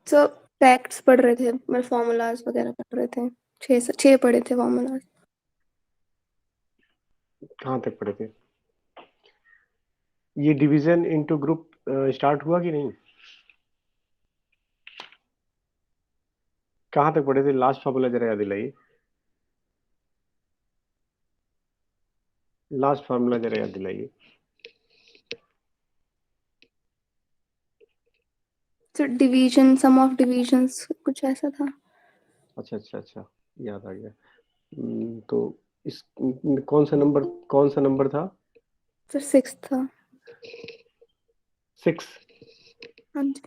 सब फैक्ट्स पढ़ रहे थे, मतलब फॉर्मूलाज वगैरह पढ़ रहे थे। 6 पढ़े थे फॉर्मूलाज। कहाँ तक पढ़े थे? ये डिवीजन इनटू ग्रुप स्टार्ट हुआ कि नहीं? कहाँ तक पढ़े थे? लास्ट फॉर्मूला जरा याद दिलाइए। लास्ट फॉर्मूला जरा याद दिलाइए। तो डिवीजन, सम ऑफ डिविजन्स, कुछ ऐसा था। अच्छा अच्छा अच्छा, याद आ गया। तो इस कौन सा नंबर था? फिर 6 था। 6। हाँ जी।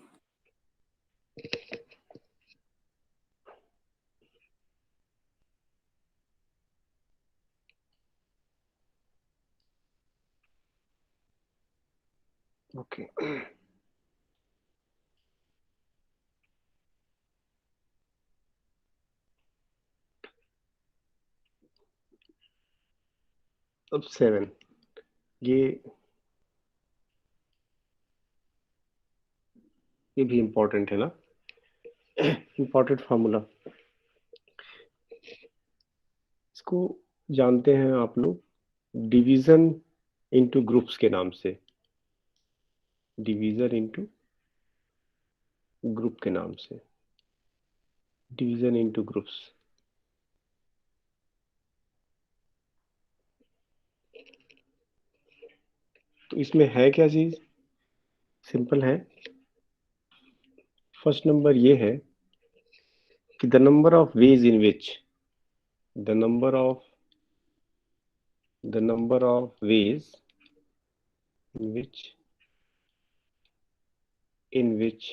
ओके। अब 7, ये भी इम्पोर्टेंट है ना, इम्पोर्टेंट फार्मूला। इसको जानते हैं आप लोग डिवीजन इनटू ग्रुप्स के नाम से। डिवीजन इनटू ग्रुप के नाम से, डिवीजन इनटू ग्रुप्स। तो इसमें है क्या चीज? सिंपल है। फर्स्ट नंबर ये है कि the number of ways in which, the number of ways in in which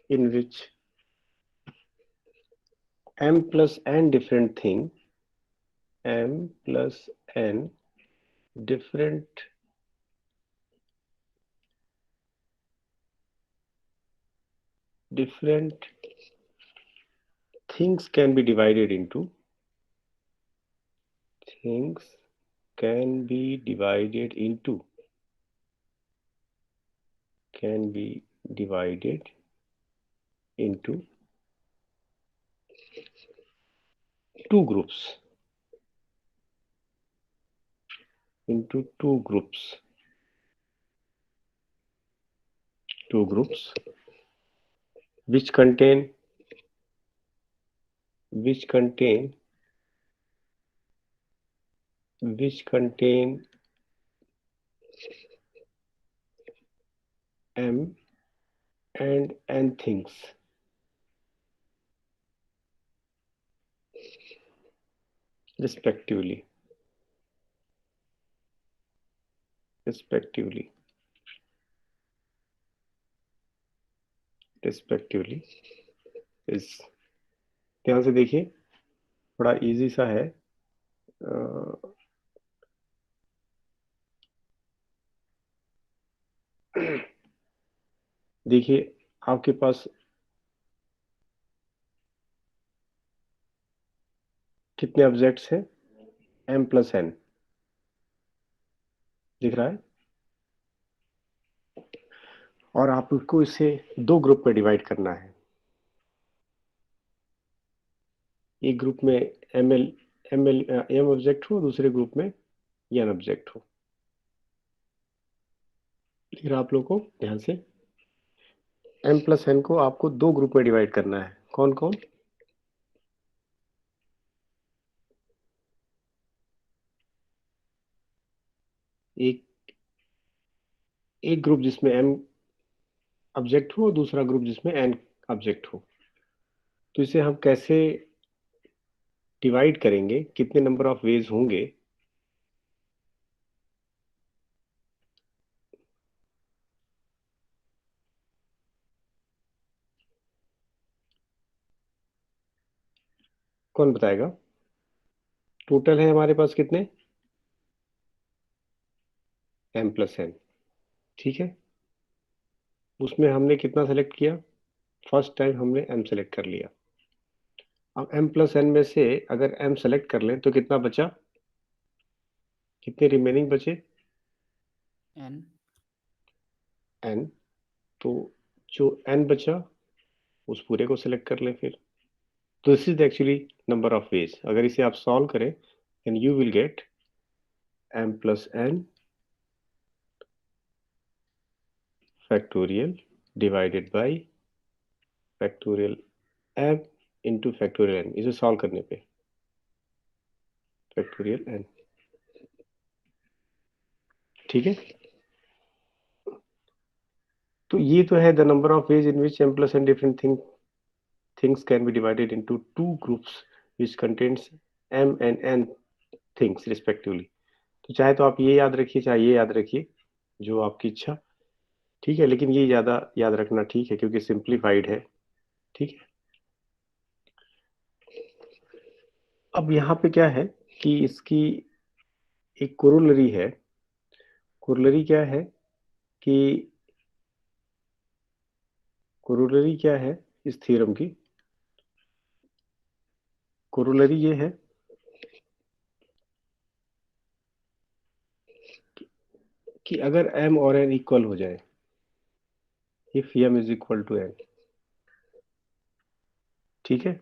in which m plus n different thing, m plus n different different things can be divided into, things can be divided into, can be divided into two groups, into two groups which contain which contain which contain m and n things respectively, respectively, respectively is, ध्यान से देखिए, बड़ा easy सा है। देखिए आपके पास कितने objects हैं? m प्लस n दिख रहा है, और आपको इसे दो ग्रुप में डिवाइड करना है। एक ग्रुप में m ऑब्जेक्ट हो, दूसरे ग्रुप में n ऑब्जेक्ट हो। दिख रहा आप लोगों को? ध्यान से, m प्लस n को आपको दो ग्रुप में डिवाइड करना है। कौन कौन? एक एक ग्रुप जिसमें m ऑब्जेक्ट हो, दूसरा ग्रुप जिसमें n ऑब्जेक्ट हो। तो इसे हम कैसे डिवाइड करेंगे, कितने नंबर ऑफ वेज होंगे? कौन बताएगा? टोटल है हमारे पास कितने? m प्लस n, ठीक है। उसमें हमने कितना सेलेक्ट किया? फर्स्ट टाइम हमने m सेलेक्ट कर लिया। अब m प्लस n में से अगर m सेलेक्ट कर लें तो कितना बचा? कितने रिमेनिंग बचे? n n। तो जो n बचा उस पूरे को सिलेक्ट कर लें फिर। तो this is actually number of ways. अगर इसे आप सॉल्व करें then you will get m plus n factorial divided by factorial m into factorial n। इसे सॉल्व करने पे फैक्टोरियल n। ठीक है, तो ये तो है the number of ways in which m plus n different things can be divided into two groups which contains m and n things respectively। तो चाहे तो आप ये याद रखिए चाहे ये याद रखिए, जो आपकी इच्छा। ठीक है, लेकिन ये ज्यादा याद रखना ठीक है क्योंकि सिंप्लीफाइड है। ठीक है, अब यहाँ पे क्या है कि इसकी एक कोरोलरी है। कोरोलरी क्या है कि कोरोलरी क्या है इस थ्योरम की? कोरोलरी ये है कि अगर m और n इक्वल हो जाए, if m is equal to n, ठीक है,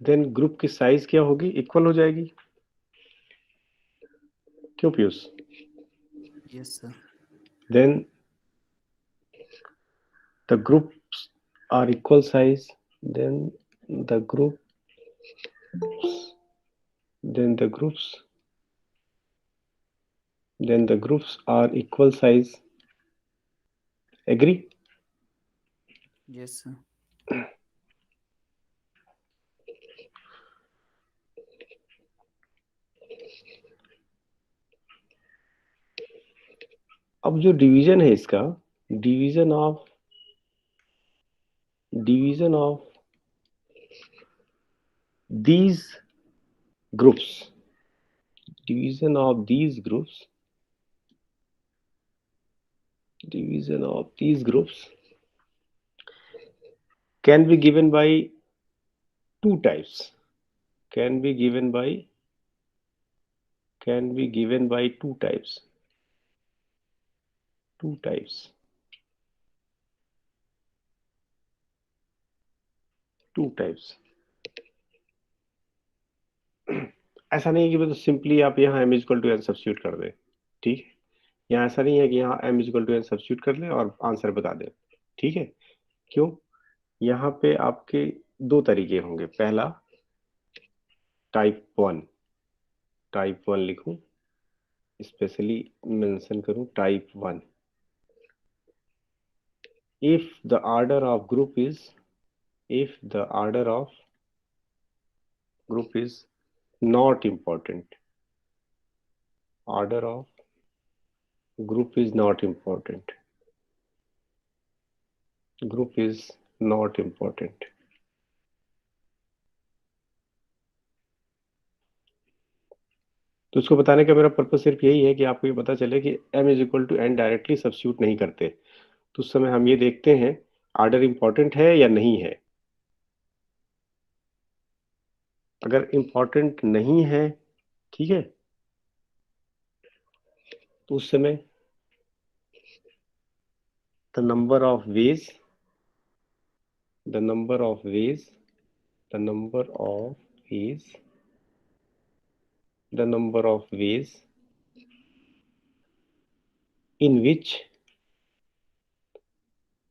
देन ग्रुप की साइज क्या होगी? इक्वल हो जाएगी। क्यों Piyush? Yes, sir. Then the groups are equal size. Then the group, then the groups, then the groups are equal size. Agree? Yes, sir. अब जो डिवीजन है इसका, division of these groups, division of these groups, division of these groups can be given by two types. Can be given by two types. Two types. Two types. ऐसा नहीं है कि बस simply आप यहाँ m equal to n substitute कर दें। ठीक है, यहाँ ऐसा नहीं है कि यहाँ m equal to n substitute कर लें और आंसर बता दें। ठीक है, क्यों? यहाँ पे आपके दो तरीके होंगे। पहला टाइप 1 लिखूं, स्पेशली मेंशन करूं type 1। If the order of group is if the order of group is not important, order of group is not important, group is not important। तो इसको बताने का मेरा पर्पज सिर्फ यही है कि आपको ये पता चले कि m is equal to n directly substitute नहीं करते। तो उस समय हम ये देखते हैं ऑर्डर इंपॉर्टेंट है या नहीं है। अगर इंपॉर्टेंट नहीं है, ठीक है, तो उस समय the number of ways the number of ways the number of ways the number of ways in which,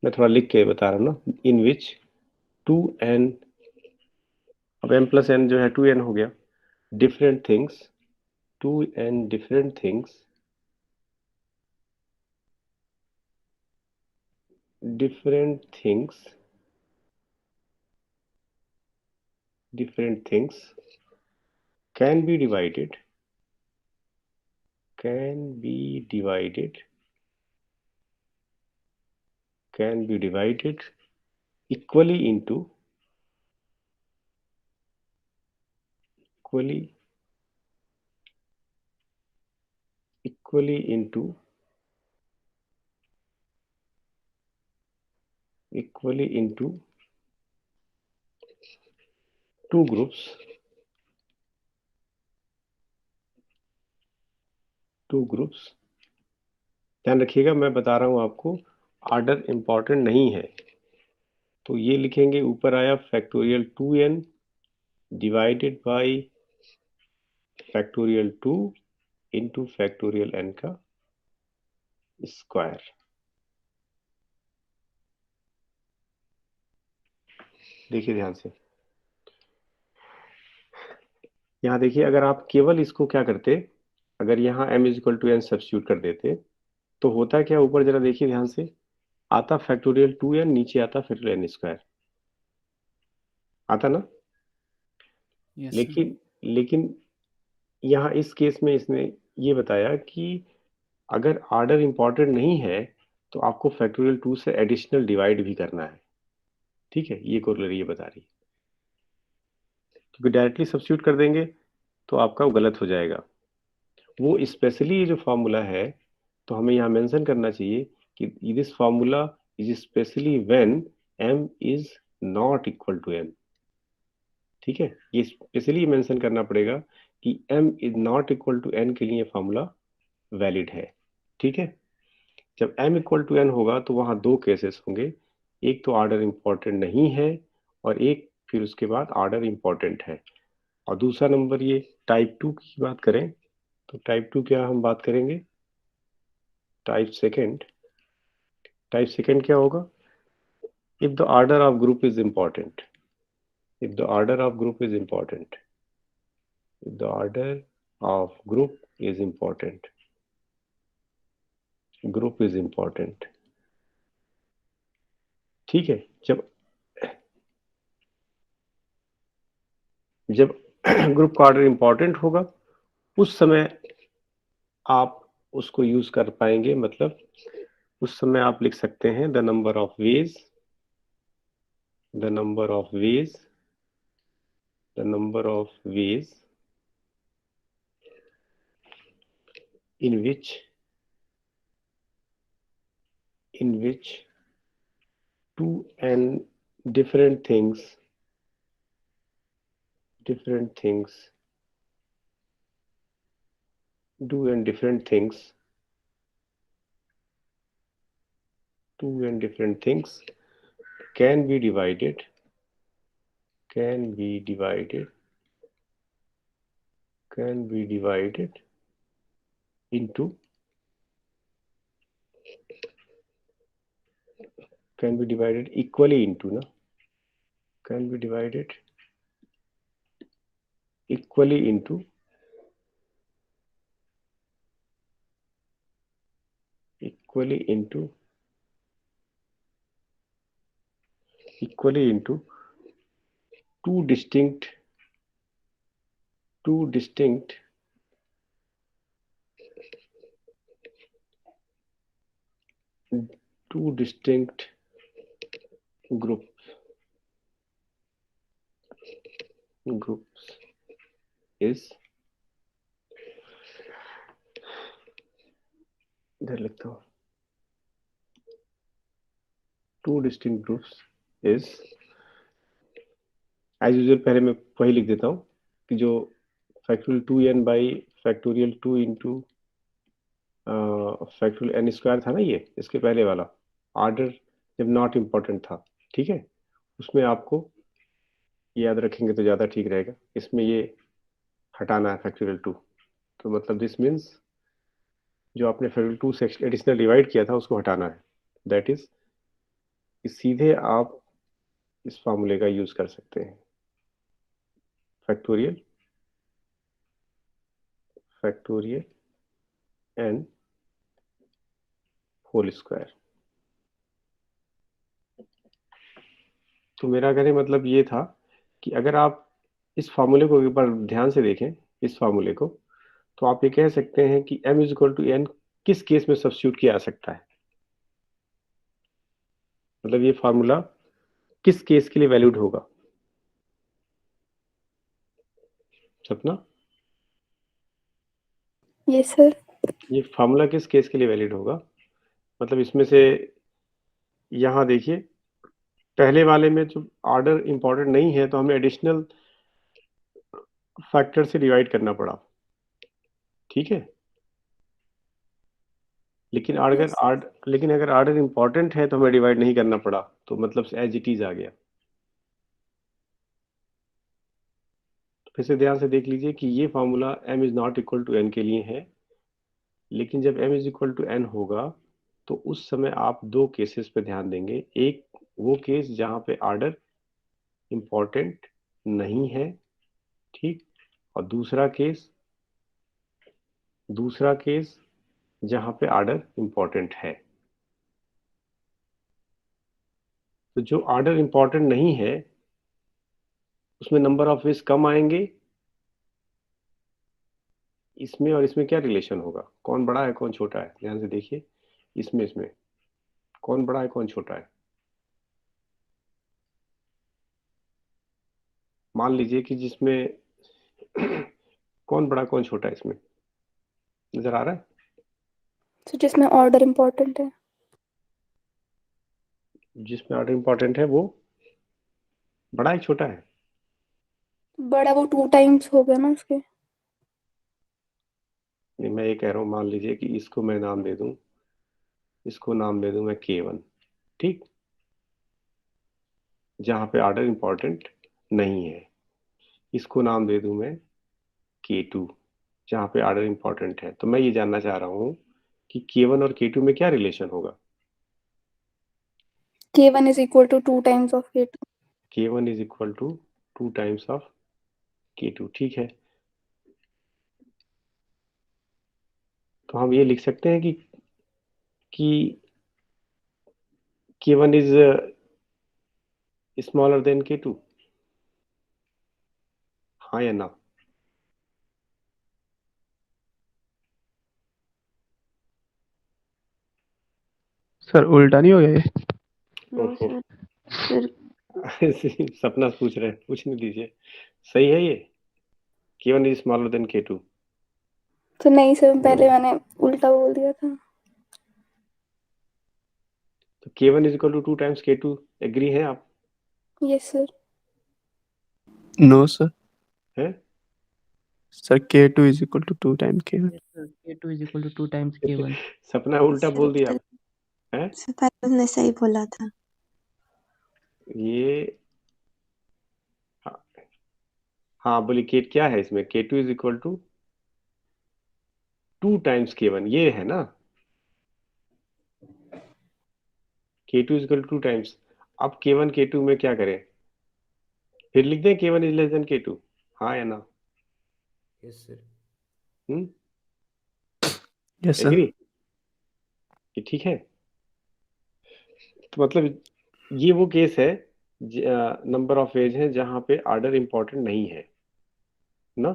मैं थोड़ा लिख के बता रहा हूँ ना, इन विच 2n, अब m प्लस n जो है 2n हो गया, different things, 2n different things, different things different things can be divided can be divided can be divided equally into equally equally into equally into two groups two groups ध्यान रखिएगा, मैं बता रहा हूं आपको, ऑर्डर इंपॉर्टेंट नहीं है। तो ये लिखेंगे, ऊपर आया factorial 2n divided by factorial 2 into factorial n का स्क्वायर। देखिए ध्यान से, यहाँ देखिए, अगर आप केवल इसको क्या करते, अगर यहाँ m is equal to n substitute कर देते तो होता क्या, ऊपर जरा देखिए ध्यान से, आता फैक्टोरियल 2n, नीचे आता फैक्टोरियल n स्क्वायर, आता ना। Yes, sir. लेकिन लेकिन यहाँ इस केस में इसने ये बताया कि अगर ऑर्डर इंपॉर्टेंट नहीं है तो आपको फैक्टोरियल 2 से एडिशनल डिवाइड भी करना है। ठीक है, ये कोरोलरी ये बता रही है, क्योंकि डायरेक्टली सब्स्टिट्यूट कर देंगे तो आपका वो गलत हो जाएगा। वो स्पेशली ये जो फार्मूला है, तो हमें यहाँ मेंशन करना चाहिए कि this formula is specially when m is not equal to n। ठीक है, ये स्पेशली मेंशन करना पड़ेगा कि m is not equal to n के लिए फार्मूला वैलिड है। ठीक है, जब m इक्वल टू n होगा तो वहाँ दो केसेस होंगे, एक तो ऑर्डर इंपॉर्टेंट नहीं है और एक फिर उसके बाद ऑर्डर इंपॉर्टेंट है। और दूसरा नंबर, ये टाइप 2 की बात करें तो टाइप 2 क्या हम बात करेंगे, टाइप सेकंड क्या होगा, if the order of group is important, if the order of group is important, if the order of group is important, group is important. ठीक है, जब जब ग्रुप का ऑर्डर इंपॉर्टेंट होगा उस समय आप उसको यूज कर पाएंगे, मतलब उस समय आप लिख सकते हैं the number of ways, the number of ways, the number of ways in which two and different things do and different things two and different things can be divided into can be divided equally into na can be divided equally into two distinct groups is, इधर लिखता हूँ, two distinct groups is, as usual पहले मैं वही लिख देता हूँ कि जो factorial 2n by factorial 2 into factorial n square था ना, ये इसके पहले वाला ऑर्डर जब नॉट इम्पोर्टेंट था। ठीक है, उसमें आपको याद रखेंगे तो ज़्यादा ठीक रहेगा, इसमें ये हटाना है फैक्टोरियल 2, तो मतलब दिस मीन्स जो आपने फैक्टोरियल 2 से एडिशनल डिवाइड किया था उसको हटाना है। दैट इज सीधे आप इस फार्मूले का यूज कर सकते हैं, फैक्टोरियल n होल स्क्वायर। तो मेरा कहने मतलब ये था कि अगर आप इस फार्मूले को एक बार ध्यान से देखें, इस फार्मूले को, तो आप ये कह सकते हैं कि m is equal to n किस केस में सब्स्टिट्यूट किया जा सकता है, मतलब ये फार्मूला किस केस के लिए वैलिड होगा। सपना, यस सर। ये फार्मूला किस केस के लिए वैलिड होगा, मतलब इसमें से यहाँ देखिए, पहले वाले में जो ऑर्डर इंपॉर्टेंट नहीं है तो हमें एडिशनल फैक्टर से डिवाइड करना पड़ा। ठीक है, लेकिन अगर आर्डर इंपॉर्टेंट है तो हमें डिवाइड नहीं करना पड़ा, तो मतलब एज इट इज आ गया। तो फिर से ध्यान से देख लीजिए कि ये formula m is not equal to n के लिए है, लेकिन जब m is equal to n होगा तो उस समय आप दो केसेस पे ध्यान देंगे। एक वो केस जहाँ पे आर्डर इंपॉर्टेंट नहीं है, ठीक, और दूसरा केस जहाँ पे आर्डर इंपॉर्टेंट है। तो जो आर्डर इंपॉर्टेंट नहीं है उसमें नंबर ऑफ वेज कम आएंगे। इसमें और इसमें क्या रिलेशन होगा, कौन बड़ा है कौन छोटा है, ध्यान से देखिए। इसमें कौन बड़ा है कौन छोटा है। मान लीजिए कि जिसमें कौन बड़ा कौन छोटा है, इसमें नजर आ रहा है। तो जिसमें ऑर्डर इम्पोर्टेंट है, जिसमें ऑर्डर इंपॉर्टेंट है वो बड़ा है छोटा है। बड़ा वो 2 टाइम्स हो गया ना उसके। नहीं, मैं ये कह रहा हूँ, मान लीजिए कि इसको मैं नाम दे दूं, इसको नाम दे दूं मैं K1, ठीक, जहाँ पे ऑर्डर इंपॉर्टेंट नहीं है। इसको नाम दे दूं मैं K2, जहाँ पे ऑर्डर इंपॉर्टेंट है। तो मैं ये जानना चाह रहा हूँ कि K1 और K2 में क्या रिलेशन होगा। K1 is equal to 2 times of K2. K1 is equal to 2 times of K2, ठीक है। तो हम ये लिख सकते हैं कि K1 is smaller than K2, हाँ या ना। सर उल्टा नहीं हो गया ये? नो ओहो सर सर सपना पूछ रहे हैं, पूछने दीजिए। सही है ये, K1 is smaller than K2। तो नहीं सर, पहले मैंने उल्टा बोल दिया था। तो K1 is equal to 2 times K2, agree हैं आप? Yes sir. No sir. हैं? Sir K2 is equal to 2 times K1. Yes, sir. K2 is equal to 2 times K1. सपना उल्टा सर बोल दिया आप, हैं? सर पहले उसने सही बोला था। ये हाँ, हाँ बोलिए, K क्या है इसमें, K2 is equal to 2 times K1, ये है ना। K2 is equal to 2 times. अब K1 K2 में क्या करें, फिर लिख दें K1 is less than K2, हाँ या ना। Yes sir. Hmm, Yes sir. Agree, ये ठीक है। तो मतलब ये वो केस है, नंबर ऑफ वेज है जहाँ पे आर्डर इंपॉर्टेंट नहीं है ना,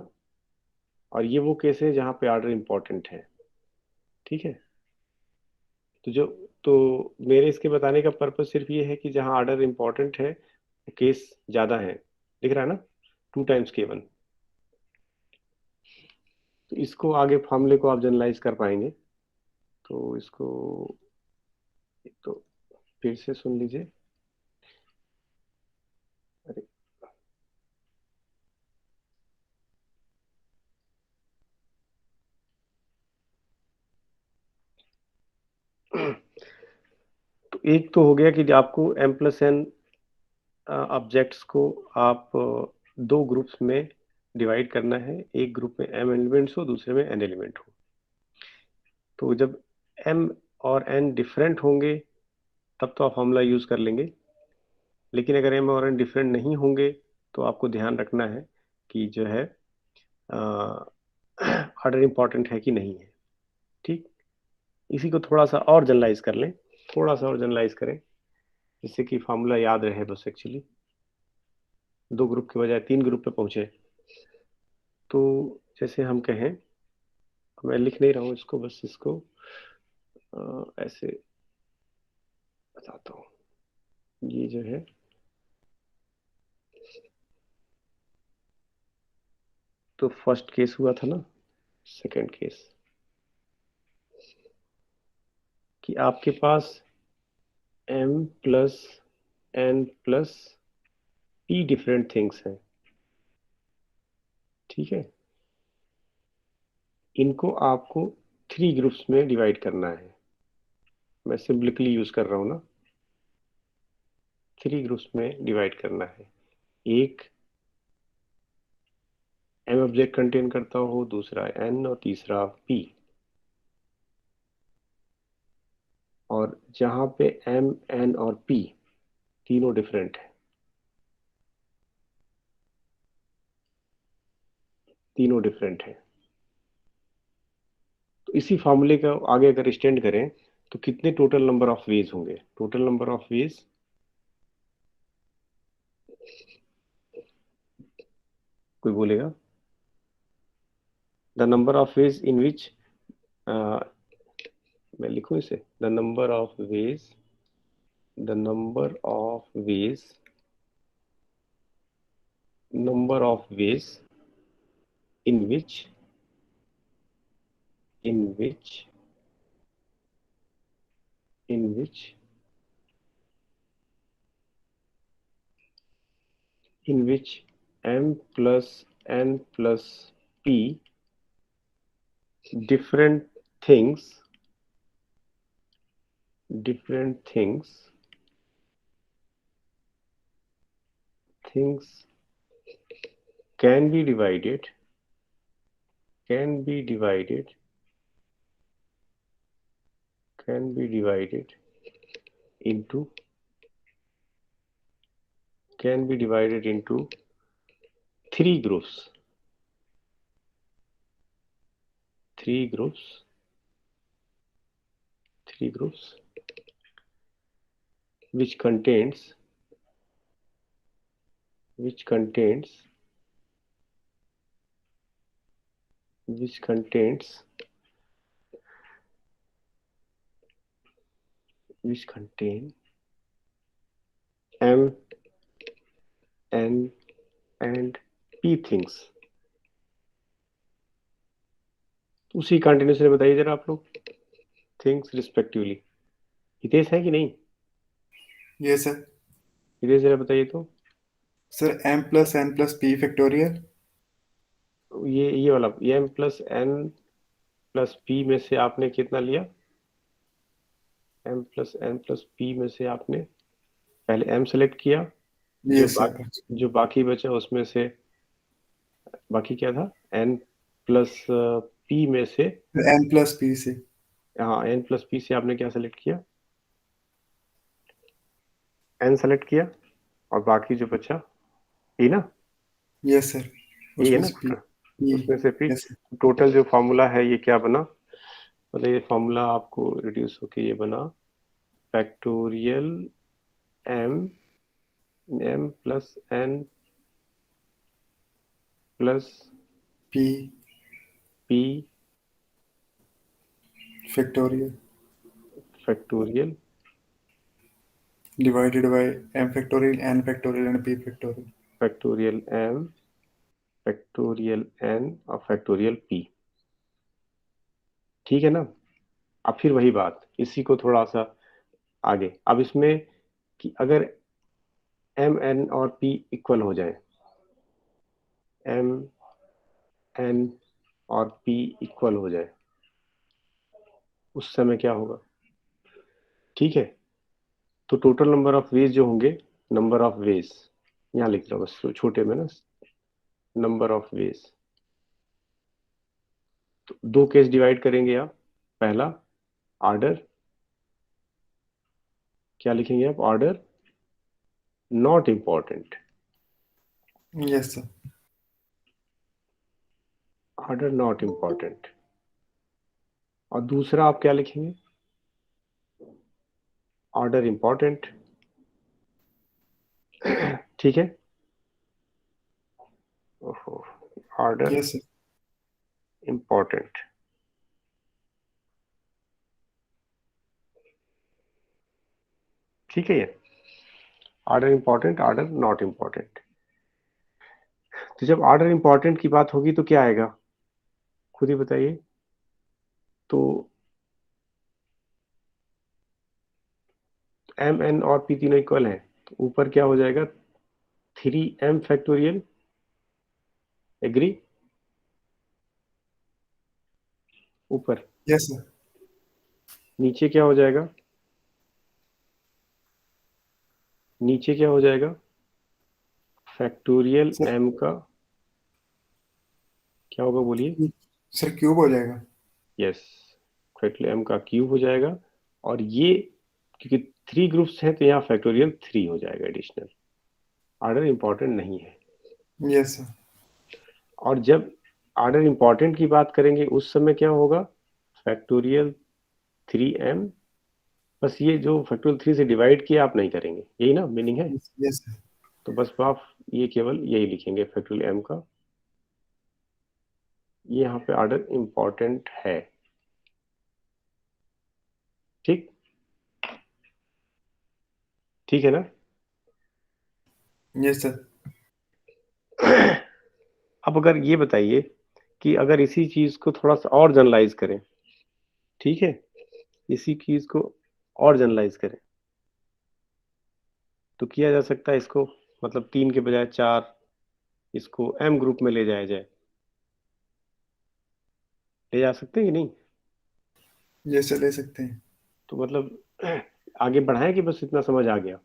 और ये वो केस है जहाँ पे आर्डर इंपॉर्टेंट है, ठीक है। तो जो तो मेरे इसके बताने का पर्पस सिर्फ ये है कि जहाँ आर्डर इंपॉर्टेंट है केस ज्यादा है, दिख रहा है ना, 2 टाइम्स K1। तो इसको आगे फॉर्मूले को आप जनरलाइज कर पाएंगे। तो इसको तो फिर से सुन लीजिए। अरे तो एक तो हो गया कि आपको M+N ऑब्जेक्ट्स को आप दो ग्रुप्स में डिवाइड करना है। एक ग्रुप में M एलिमेंट्स हो, दूसरे में N एलिमेंट हो। तो जब M और N डिफरेंट होंगे तब तो आप फॉर्मूला यूज कर लेंगे, लेकिन अगर M और N डिफरेंट नहीं होंगे तो आपको ध्यान रखना है कि जो है ऑर्डर इंपॉर्टेंट है कि नहीं है, ठीक। इसी को थोड़ा सा और जनरलाइज कर लें, थोड़ा सा और जनरलाइज करें जिससे कि फॉर्मूला याद रहे बस। एक्चुअली दो ग्रुप के बजाय तीन ग्रुप पे पहुंचे। तो जैसे हम कहें, मैं लिख नहीं रहा हूँ इसको, बस इसको ऐसे बताता हूँ। ये जो है तो फर्स्ट केस हुआ था ना, सेकंड केस कि आपके पास M+N+P डिफरेंट थिंग्स हैं, ठीक है। इनको आपको 3 ग्रुप्स में डिवाइड करना है। मैं सिंपलिकली यूज कर रहा हूँ ना, 3 ग्रुप्स में डिवाइड करना है। एक m ऑब्जेक्ट कंटेन करता हो, दूसरा n और तीसरा p। और जहां पे m, n और p तीनों डिफरेंट है, तीनों डिफरेंट है, तो इसी फॉर्मूले का आगे अगर एक्सटेंड करें तो कितने टोटल नंबर ऑफ वेज होंगे? टोटल नंबर ऑफ वेज, कोई बोलेगा? The number of ways in which, मैं लिखूं इसे, the number of ways, the number of ways, number of ways in which in which in which in which m plus n plus p different things things can be divided can be divided can be divided into can be divided into 3 groups 3 groups which contains which contains which contains which contain m, n and p things। उसी continuously बताइए जरा आप लोग, things respectively. Hitesh है कि नहीं? ये sir. Hitesh जरा बताइए तो। Sir m plus n plus p factorial. ये वाला m plus n plus p में से आपने कितना लिया? m plus n plus p में से आपने पहले m सेलेक्ट किया, ये सर। जो बाकी बचा उसमें से, बाकी क्या था? n प्लस p में से, n प्लस p से। हाँ n प्लस p से आपने क्या सेलेक्ट किया? n सेलेक्ट किया और बाकी जो बचा p ना, ये सर। यही है उसमें ना? से p। उसमें से p। Yes sir. टोटल जो फॉर्मूला है ये क्या बना? मतलब ये फॉर्मूला आपको रिड्यूस होके ये बना factorial m plus n plus p p factorial factorial divided by m factorial n factorial and p factorial. Factorial m factorial n और फैक्टोरियल p। ठीक है ना? अब फिर वही बात, इसी को थोड़ा सा आगे, अब इसमें कि अगर m n और p इक्वल हो जाए, m n और p इक्वल हो जाए, उस समय क्या होगा? ठीक है, तो टोटल नंबर ऑफ वेज जो होंगे, नंबर ऑफ वेज यहाँ लिख रहा हूँ बस छोटे में ना, नंबर ऑफ वेज। तो 2 केस डिवाइड करेंगे आप। पहला ऑर्डर, क्या लिखेंगे आप? Order not important, yes sir. Order not important. और दूसरा आप क्या लिखेंगे? Order important. ठीक है, ऑर्डर यस सर। इम्पॉर्टेंट। ठीक है, ये order important, order not important. तो जब ऑर्डर इम्पॉर्टेंट की बात होगी तो क्या आएगा, खुद ही बताइए तो। m n और p तीनों इक्वल हैं, तो ऊपर क्या हो जाएगा? 3m factorial. एग्री? ऊपर। Yes sir. नीचे क्या हो जाएगा? नीचे क्या हो जाएगा? फैक्टोरियल सर m का क्या होगा बोलिए? सर क्यूब हो जाएगा। यस, फैक्टोरियल m का क्यूब हो जाएगा। और ये क्योंकि 3 ग्रुप्स हैं तो यहाँ फैक्टोरियल 3 हो जाएगा एडिशनल। ऑर्डर इंपॉर्टेंट नहीं है। Yes sir. और जब ऑर्डर इंपॉर्टेंट की बात करेंगे उस समय क्या होगा? फैक्टोरियल 3m, बस ये जो फैक्टोरियल 3 से डिवाइड किया आप नहीं करेंगे, यही ना मीनिंग है? Yes sir. तो बस आप ये केवल यही लिखेंगे फैक्टोरियल m का। ये यहाँ पे ऑर्डर इंपॉर्टेंट है। ठीक, ठीक है ना? Yes sir. अब अगर ये बताइए कि अगर इसी चीज को थोड़ा सा और जनरलाइज करें, ठीक है, इसी चीज को और जनरलाइज करें तो किया जा सकता है इसको, मतलब 3 के बजाय 4, इसको m ग्रुप में ले जाया जाए। ले जा सकते हैं कि नहीं? यस सर ले सकते हैं। तो मतलब आगे बढ़ाएं कि बस इतना समझ आ गया?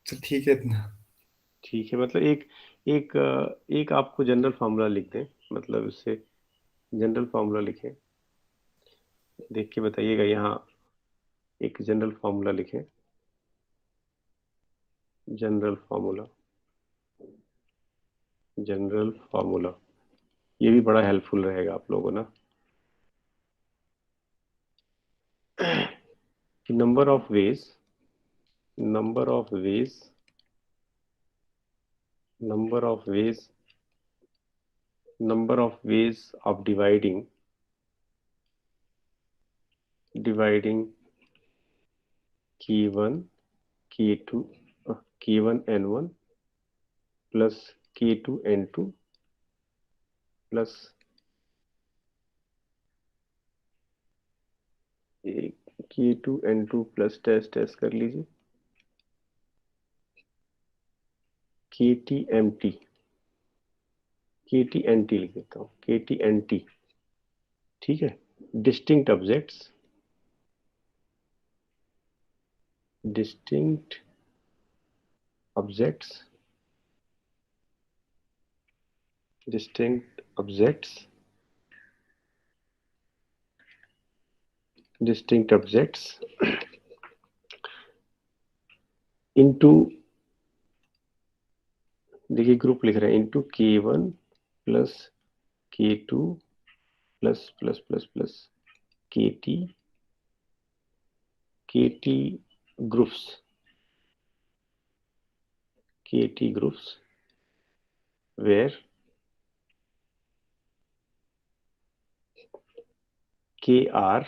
सर ठीक है इतना। ठीक है, मतलब एक एक एक आपको जनरल फार्मूला लिख दें, मतलब इससे जनरल फार्मूला लिखें, देख के बताइएगा। यहाँ एक जनरल फार्मूला लिखें, जनरल फार्मूला, जनरल फार्मूला, ये भी बड़ा हेल्पफुल रहेगा आप लोगों ना। कि number of ways, number of ways, number of ways, number of ways of dividing, dividing k1 k2 k1 n1 plus k2 n2 plus k2 n2 plus test test कर लीजिए ktmt, ktnt लिख देता हूँ, ktnt। ठीक है, distinct objects, distinct objects, distinct objects, distinct objects into, देखिए group लिख रहे हैं, into k1 plus k2 plus plus plus plus kt, kt groups, kt groups where kr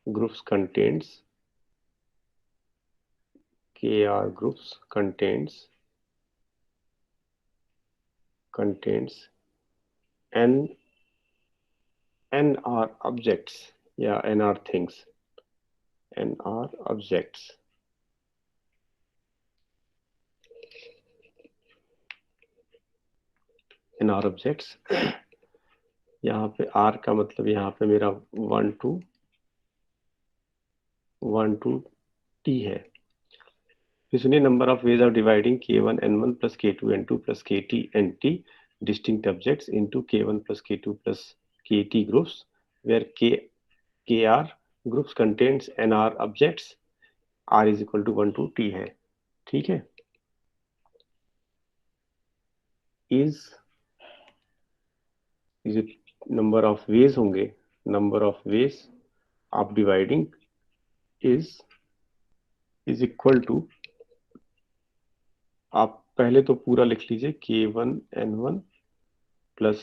groups contains, kr groups contains n, nr objects या nr things, nr objects, nr objects। यहाँ पे r का मतलब यहाँ पे मेरा 1 to t है। फिर सुनिए, number of ways of dividing k1 n1 plus k2 n2 plus kt nt distinct objects into k1 plus k2 plus kt groups where kr groups contains nr objects, r is equal to 1 to t है। ठीक है, is number of ways होंगे, number of ways of dividing is equal to, आप पहले तो पूरा लिख लीजिए k1 n1 plus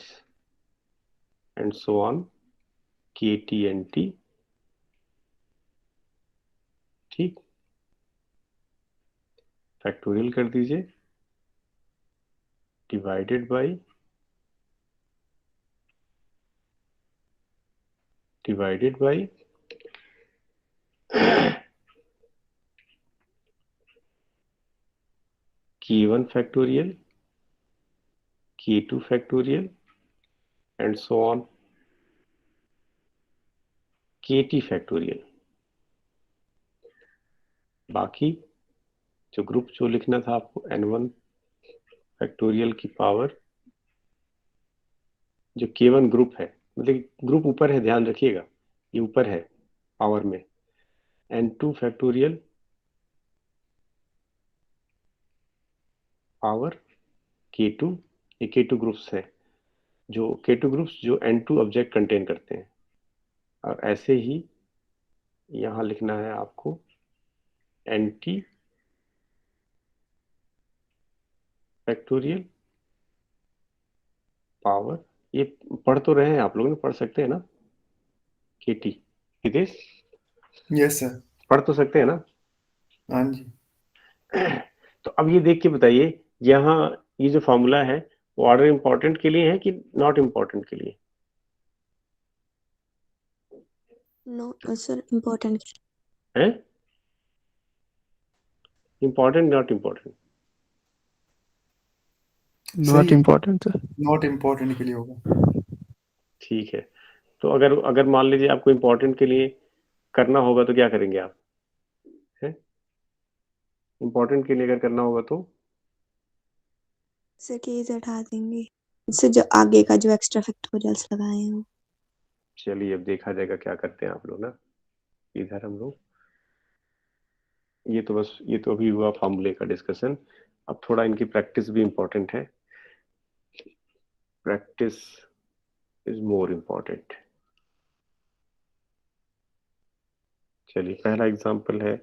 and so on kt nt। ठीक, फैक्टोरियल कर दीजिए, divided by k1 factorial, k2 factorial and so on kt factorial. बाकी जो ग्रुप जो लिखना था आपको n1 फैक्टोरियल की पावर, जो k1 ग्रुप है, मतलब ग्रुप ऊपर है, ध्यान रखिएगा ये ऊपर है पावर में, n2 फैक्टोरियल पावर k2, ये k2 ग्रुप्स है, जो k2 ग्रुप्स जो n2 ऑब्जेक्ट कंटेन करते हैं। और ऐसे ही यहाँ लिखना है आपको nt फैक्टोरियल पावर, ये पढ़ तो रहे हैं आप लोग, ने पढ़ सकते हैं ना kt, हितेश यस सर। पढ़ तो सकते हैं ना? हाँ जी। तो अब ये देख के बताइए, यहाँ ये जो फॉर्मूला है वो ऑर्डर इंपॉर्टेंट के लिए है कि नॉट इंपॉर्टेंट के लिए? No sir, important. है important not important? Not important, sir. Not important के लिए होगा। ठीक है, तो अगर अगर मान लीजिए आपको इंपॉर्टेंट के लिए करना होगा तो क्या करेंगे आप? है इंपॉर्टेंट के लिए अगर करना होगा तो सर केस हटा देंगे, इससे जो आगे का जो एक्स्ट्रा फैक्टोरियल्स लगाए हैं वो। चलिए अब देखा जाएगा क्या करते हैं आप लोग ना। इधर हम लोग ये तो अभी हुआ फॉर्मूले का डिस्कशन, अब थोड़ा इनकी प्रैक्टिस भी इम्पोर्टेंट है, प्रैक्टिस इज मोर इम्पोर्टेंट। चलिए पहला एग्जांपल है,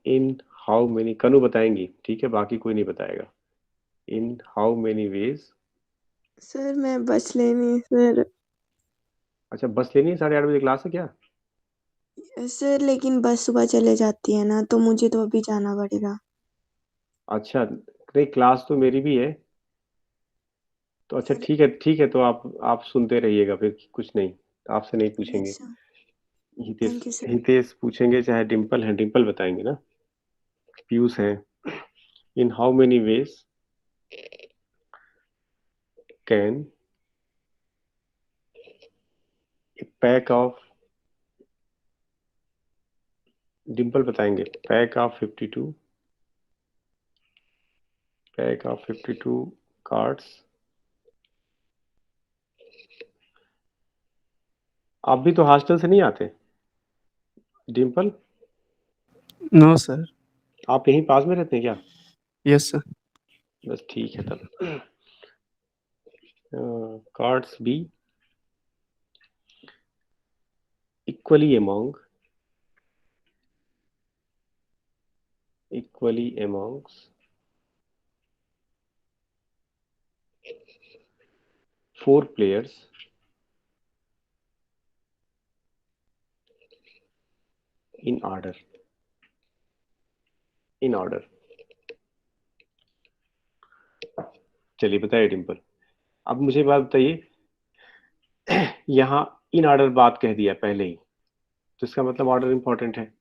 इन हाउ मेनी, कनु बताएंगी ठीक है, बाकी कोई नहीं बताएगा। इन हाउ मेनी वेज, सर मैं बस लेनी है सर। अच्छा बस लेनी है, 8:30 बजे क्लास है क्या? सर लेकिन बस सुबह चले जाती है ना, तो मुझे तो अभी जाना पड़ेगा। अच्छा नहीं, क्लास तो मेरी भी है, तो अच्छा सर ठीक है, तो आप सुनते रहिएगा, फिर कुछ नहीं, आपसे नहीं पूछेंगे। Yes sir, Hitesh thank you sir. Hitesh पूछेंगे, चाहे डिम्पल है, डिम्पल बताएंगे ना, पीयूष है। इन how many ways can a pack of, Dimple बताएंगे, पैक ऑफ 52 कार्ड्स, आप भी तो हॉस्टल से नहीं आते डिम्पल? No, sir. आप यहीं पास में रहते हैं क्या? Yes, sir. बस ठीक है तब। Cards be equally amongst 4 players in order, चलिए बताइए डिम्पल। अब मुझे बात बताइए, यहाँ इन ऑर्डर बात कह दिया पहले ही, तो इसका मतलब ऑर्डर इंपॉर्टेंट है।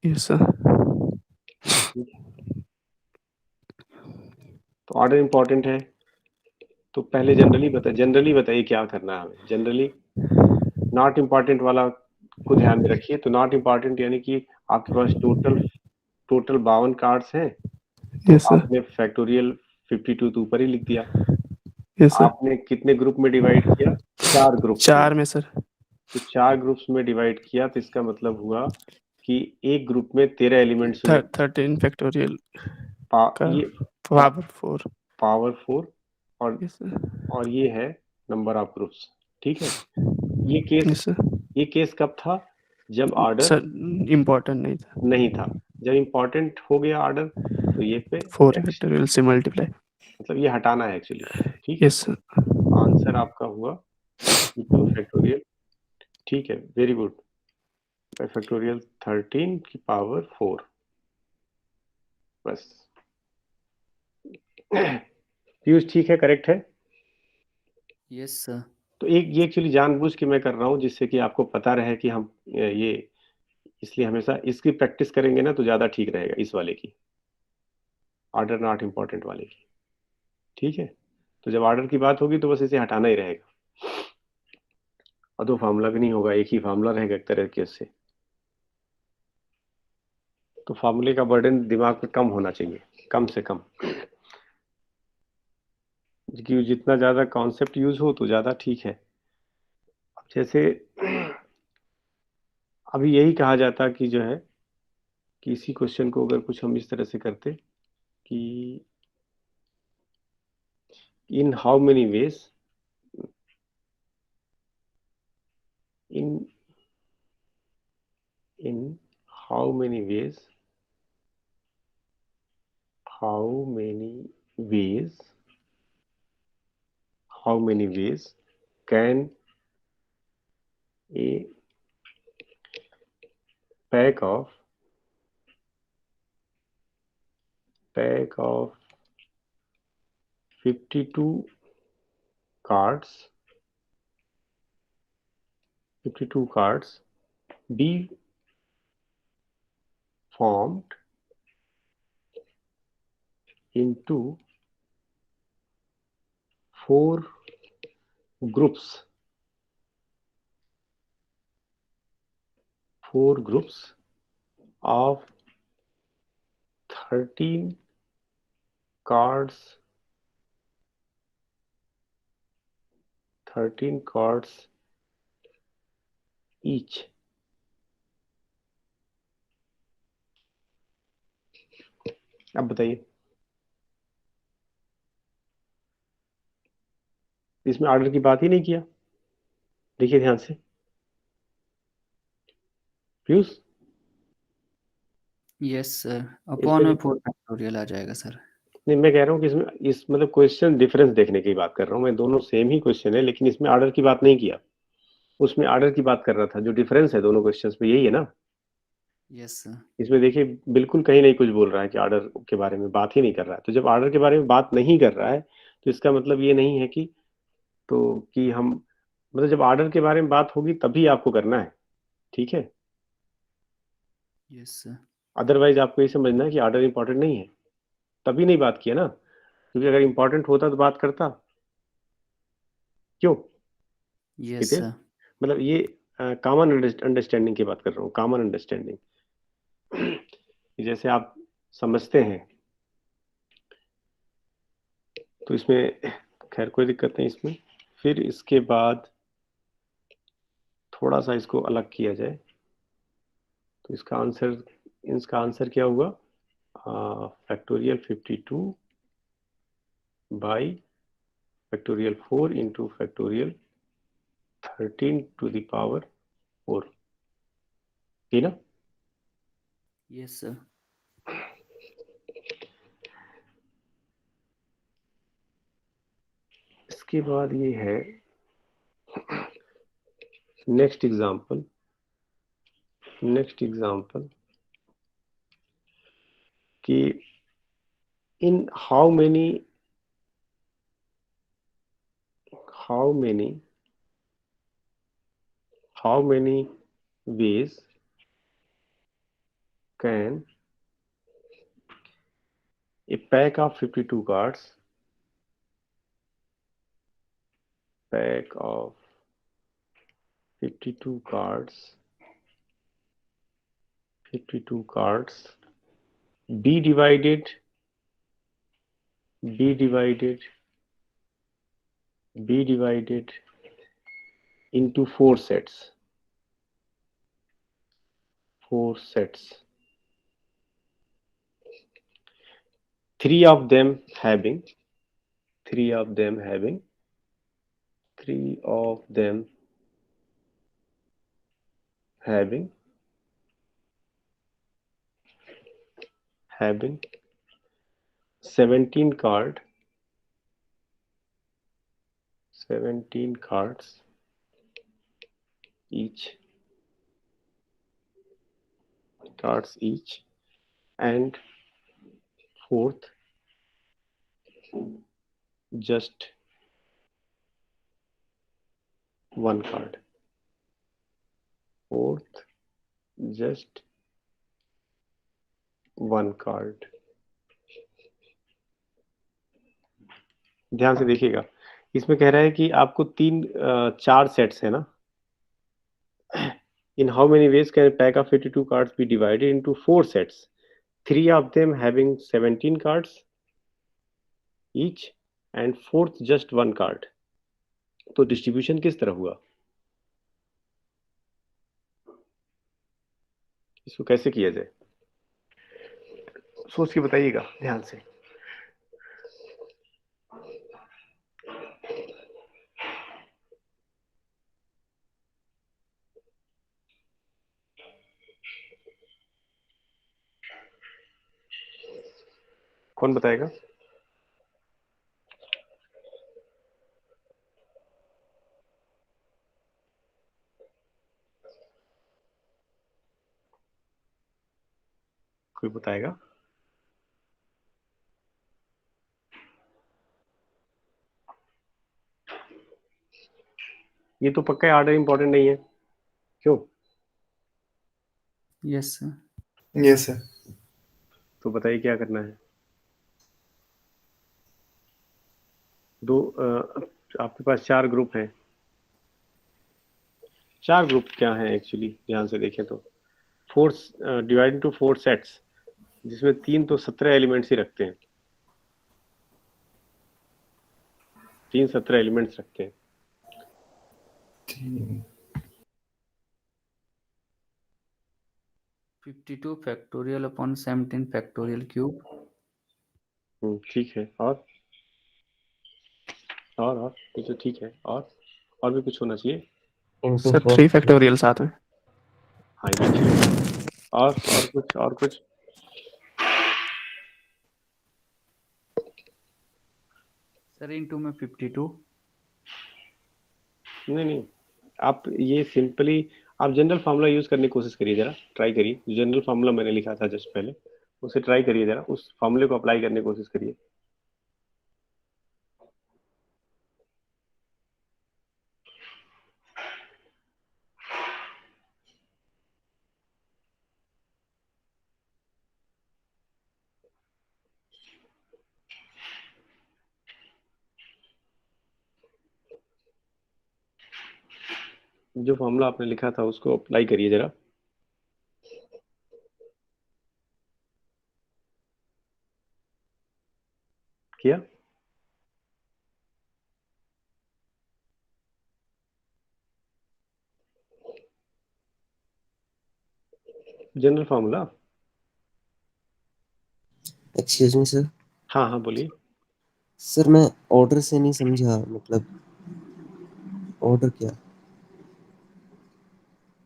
Yes, sir. तो ऑर्डर इंपॉर्टेंट है तो पहले जनरली बताइए क्या करना है हमें। जनरली नॉट इम्पॉर्टेंट वाला को ध्यान में रखिए, तो नॉट इम्पॉर्टेंट यानी कि आपके पास टोटल 52 कार्ड्स हैं, तो Yes, sir. आपने फैक्टोरियल 52 तो ऊपर ही लिख दिया। Yes, sir. आपने कितने ग्रुप में डिवाइड किया? 4 ग्रुप्स में। 4 में, sir. तो 4 ग्रुप्स में डिवाइड किया, तो इसका मतलब हुआ कि एक ग्रुप में 13 एलिमेंट्स हुए। 13 factorial का ये power 4. पावर 4 और Yes, sir. ये है नंबर ऑफ ग्रुप्स। ठीक है, ये Yes, sir. केस कब था? जब ऑर्डर Sir, important नहीं था. नहीं था। जब इंपॉर्टेंट हो गया ऑर्डर, तो ये पे 4 X, factorial से multiply. मतलब ये हटाना है एक्चुअली। ठीक है, Yes, sir. आंसर आपका हुआ 52 फैक्टोरियल। ठीक है, वेरी गुड। फैक्टोरियल 13 की पावर 4, बस। पीयूष ठीक है, करेक्ट है। Yes sir. तो एक ये एक्चुअली जानबूझ के मैं कर रहा हूँ, जिससे कि आपको पता रहे कि हम ये, इसलिए हमेशा इसकी प्रैक्टिस करेंगे ना तो ज़्यादा ठीक रहेगा, इस वाले की, ऑर्डर नॉट इम्पॉर्टेंट वाले की। ठीक है, तो जब ऑर्डर की बात होगी तो बस इसे हटाना ही रहेगा, और दो फार्मूला भी नहीं होगा, एक ही फार्मूला रहेगा एक तरह के से। तो फार्मूले का बर्डन दिमाग पे कम होना चाहिए, कम से कम, क्योंकि जितना ज़्यादा कॉन्सेप्ट यूज हो तो ज़्यादा ठीक है। अब जैसे अभी यही कहा जाता कि जो है कि इसी क्वेश्चन को अगर कुछ हम इस तरह से करते कि in how many ways in how many ways can a pack of 52 cards be formed into 4 groups of 13 cards each. अब बताइए, इसमें ऑर्डर की बात ही नहीं किया। देखिए ध्यान से, पीयूष, यस सर, इसमें अपॉन 4 फैक्टोरियल आ जाएगा सर। नहीं, मैं कह रहा हूँ कि इसमें इस मतलब क्वेश्चन डिफरेंस देखने की बात कर रहा हूँ मैं। दोनों सेम ही क्वेश्चन है, लेकिन इसमें ऑर्डर की बात नहीं किया, उसमें ऑर्डर की बात कर रहा था। जो डिफरेंस है दोनों क्वेश्चंस में यही है ना। Yes sir. इसमें देखिए बिल्कुल कहीं नहीं कुछ बोल रहा है कि ऑर्डर के बारे में बात ही नहीं कर रहा है। तो जब ऑर्डर के बारे में बात नहीं कर रहा है तो इसका मतलब ये नहीं है कि कि हम मतलब जब ऑर्डर के बारे में बात होगी तभी आपको करना है, ठीक है। Yes sir. अदरवाइज आपको ये समझना है कि ऑर्डर इंपॉर्टेंट नहीं है, तभी नहीं बात किया ना, क्योंकि अगर इंपॉर्टेंट होता तो बात करता। क्यों यस हितेश? सर। मतलब ये कॉमन अंडरस्टैंडिंग की बात कर रहा हूँ, कॉमन अंडरस्टैंडिंग। जैसे आप समझते हैं तो इसमें खैर कोई दिक्कत नहीं इसमें। फिर इसके बाद थोड़ा सा इसको अलग किया जाए तो इसका आंसर क्या हुआ? Factorial 52 by factorial 4 into factorial 13 to the power 4, ठीक ना? Yes sir. इसके बाद ये है नेक्स्ट एग्जांपल कि in how many ways can a pack of 52 cards be divided into 4 sets. 3 of them having having 17 cards each, and fourth just one card. ध्यान से देखिएगा, इसमें कह रहा है कि आपको 4 सेट्स है ना। In how many ways can a pack of 52 cards be divided into 4 sets? 3 of them having 17 cards each and fourth just 1 card. तो डिस्ट्रीब्यूशन किस तरह हुआ? इसको कैसे किया जाए? सोच के बताइएगा ध्यान से। कौन बताएगा? कोई बताएगा? ये तो पक्का ऑर्डर इंपॉर्टेंट नहीं है, क्यों? Yes sir. Yes sir. तो बताइए क्या करना है? आपके पास 4 ग्रुप हैं। 4 ग्रुप क्या हैं एक्चुअली ध्यान से देखें तो 4 डिवाइड इनटू 4 सेट्स, जिसमें 3 तो 17 एलिमेंट्स ही रखते हैं। 3 17 एलिमेंट्स रखते हैं। 52 फैक्टोरियल अपॉन 17 फैक्टोरियल क्यूब। ठीक है। और ये तो ठीक है। और भी कुछ होना चाहिए। सर 3 फैक्टोरियल साथ में। हाँ ये ठीक है। और कुछ सर इनटू में 52। नहीं, आप ये सिंपली आप जनरल फार्मूला यूज करने की कोशिश करिए, जरा ट्राई करिए। जो जनरल फार्मूला मैंने लिखा था जस्ट पहले, उसे ट्राई करिए, जरा उस फार्मूले को अप्लाई करने की कोशिश करिए। जो फार्मूला आपने लिखा था उसको अप्लाई करिए जरा। किया? General formula. Excuse me sir. हाँ बोलिए। सर मैं ऑर्डर से नहीं समझा, मतलब ऑर्डर क्या?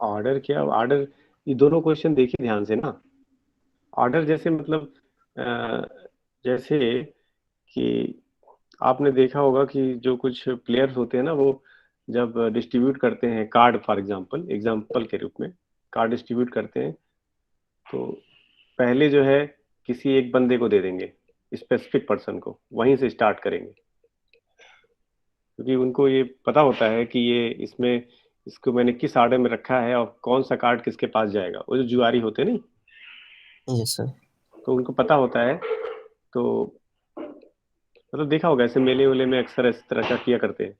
ऑर्डर ये दोनों क्वेश्चन देखिए ध्यान से ना। ऑर्डर जैसे मतलब जैसे कि आपने देखा होगा कि जो कुछ प्लेयर्स होते हैं ना, वो जब डिस्ट्रीब्यूट करते हैं कार्ड, फॉर एग्जांपल के रूप में कार्ड डिस्ट्रीब्यूट करते हैं, तो पहले जो है किसी एक बंदे को दे देंगे, स्पेसिफिक पर्सन को, वहीं से स्टार्ट करेंगे, क्योंकि उनको ये पता होता है कि ये इसको मैंने किस ऑर्डर में रखा है और कौन सा कार्ड किसके पास जाएगा। वो जो जुआरी होते हैं नहीं, यस सर। तो उनको पता होता है। तो मतलब देखा होगा ऐसे मेले वेले में अक्सर इस तरह का किया करते हैं,